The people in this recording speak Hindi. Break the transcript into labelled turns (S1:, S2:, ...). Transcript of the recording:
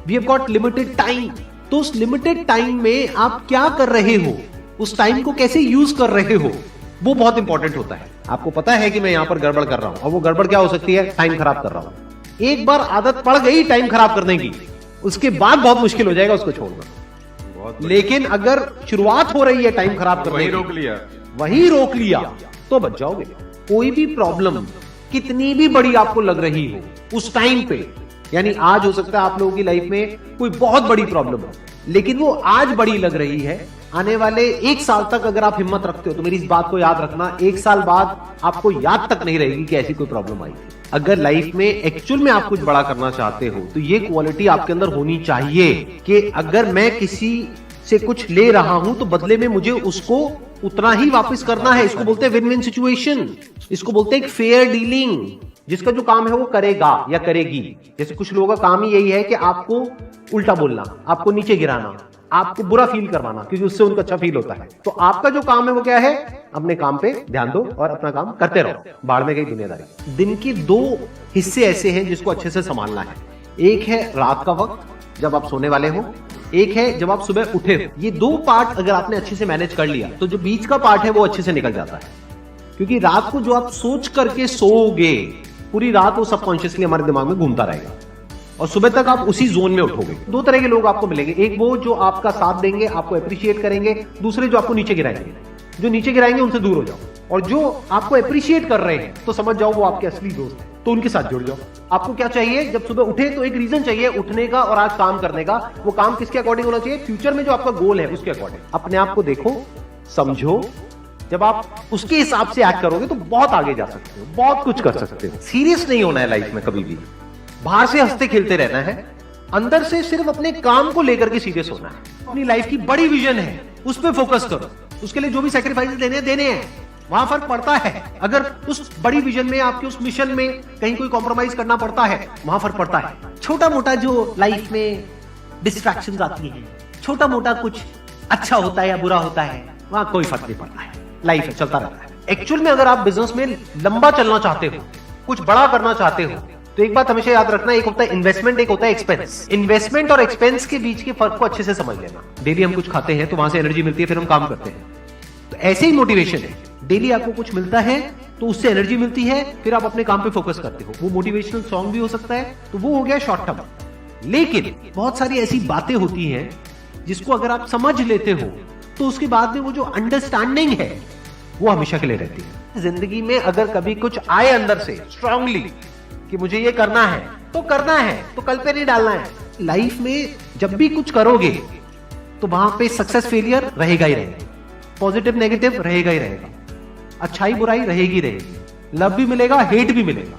S1: We have got limited time. तो उस लिमिटेड टाइम में आप क्या कर रहे हो, उस टाइम को कैसे यूज कर रहे हो, वो बहुत इंपॉर्टेंट होता है। आपको पता है कि मैं यहां पर गड़बड़ कर रहा हूं, और वो गड़बड़ क्या हो सकती है, टाइम खराब कर रहा हूं। एक बार आदत पड़ गई टाइम खराब करने की, उसके बाद बहुत मुश्किल हो जाएगा उसको छोड़ना। लेकिन अगर शुरुआत हो रही है टाइम खराब करने की, वही रोक लिया तो बच जाओगे। कोई भी प्रॉब्लम कितनी भी बड़ी आपको लग रही हो उस टाइम पे, यानी आज हो सकता है आप लोगों की लाइफ में कोई बहुत बड़ी प्रॉब्लम हो, लेकिन वो आज बड़ी लग रही है, आने वाले 1 साल तक अगर आप हिम्मत रखते हो तो मेरी इस बात को याद रखना, 1 साल बाद आपको याद तक नहीं रहेगी कि ऐसी कोई प्रॉब्लम आई थी। अगर लाइफ में एक्चुअल में आप कुछ बड़ा करना चाहते हो तो ये क्वालिटी आपके अंदर होनी चाहिए कि अगर मैं किसी से कुछ ले रहा हूं तो बदले में मुझे उसको उतना ही वापस करना है। इसको बोलते हैं विन विन सिचुएशन, इसको बोलते हैं एक फेयर डीलिंग। जिसका जो काम है वो करेगा या करेगी। जैसे कुछ लोगों का काम ही यही है कि आपको उल्टा बोलना, आपको नीचे गिराना, आपको बुरा फील करवाना, क्योंकि उससे उनको अच्छा फील होता है। तो आपका जो काम है वो क्या है, अपने काम पे ध्यान दो और अपना काम करते रहो, बाहर में गई दुनियादारी। दिन के 2 हिस्से ऐसे हैं जिसको अच्छे से संभालना है। एक है रात का वक्त जब आप सोने वाले हो, एक है जब आप सुबह उठे हो। ये 2 पार्ट अगर आपने अच्छे से मैनेज कर लिया तो जो बीच का पार्ट है वो अच्छे से निकल जाता है। क्योंकि रात को जो आप सोच करके सोओगे, पूरी रात वो सबकॉन्शियसली हमारे दिमाग में घूमता रहेगा और सुबह तक आप उसी जोन में उठोगे। 2 तरह के लोग आपको मिलेंगे, एक वो जो आपका साथ देंगे, आपको अप्रिशिएट करेंगे, दूसरे जो आपको नीचे गिराएंगे। जो नीचे गिराएंगे उनसे दूर हो जाओ, और जो आपको अप्रिशिएट कर रहे हैं तो समझ जाओ वो आपके असली दोस्त हैं, तो उनके साथ जुड़ जाओ। आपको क्या चाहिए, जब सुबह उठे तो एक रीजन चाहिए उठने का और आज काम करने का। वो काम किसके अकॉर्डिंग होना चाहिए, फ्यूचर में जो आपका गोल है उसके अकॉर्डिंग। अपने आप को देखो, समझो, जब आप उसके हिसाब से एक्ट करोगे तो बहुत आगे जा सकते हो, बहुत कुछ कर सकते हो। सीरियस नहीं होना है लाइफ में कभी भी, बाहर से हंसते खेलते रहना है, अंदर से सिर्फ अपने काम को लेकर के सीरियस होना है। अपनी लाइफ की बड़ी विजन है, उस पर फोकस करो, उसके लिए जो भी सैक्रिफाइस देने हैं, वहां फर्क पड़ता है। अगर उस बड़ी विजन में, आपके उस मिशन में कहीं कोई कॉम्प्रोमाइज करना पड़ता है, वहां फर्क पड़ता है। छोटा मोटा जो लाइफ में डिस्ट्रैक्शंस आती है, छोटा मोटा कुछ अच्छा होता है या बुरा होता है, वहां कोई फर्क नहीं पड़ता है। लाइफ है, चलता रहता है। एक्चुअल में अगर आप बिजनेस में लंबा चलना चाहते हो, कुछ बड़ा करना चाहते हो, तो एक बात हमेशा याद रखना, एक होता है इन्वेस्टमेंट, एक होता है एक्सपेंस। इन्वेस्टमेंट और एक्सपेंस के बीच के फर्क को अच्छे से समझ लेना। डेली हम कुछ खाते हैं तो वहां से एनर्जी मिलती है, फिर हम काम करते हैं। तो ऐसे ही मोटिवेशन है, डेली आपको कुछ मिलता है तो उससे एनर्जी मिलती है, फिर आप अपने काम पे फोकस करते हो। वो मोटिवेशनल सॉन्ग भी हो सकता है, तो वो हो गया शॉर्ट टर्म। लेकिन बहुत सारी ऐसी बातें होती हैं जिसको अगर आप समझ लेते हो तो उसके बाद में वो जो अंडरस्टैंडिंग है वो हमेशा के लिए रहती है। जिंदगी में अगर कभी कुछ आए अंदर से स्ट्रांगली कि मुझे ये करना है तो करना है, तो कल पे नहीं डालना है। लाइफ में जब भी कुछ करोगे तो वहां पे सक्सेस फेलियर रहेगा ही रहेगा, पॉजिटिव नेगेटिव रहेगा ही रहेगा, अच्छाई बुराई रहेगी रहेगी, लव भी मिलेगा, हेट भी मिलेगा।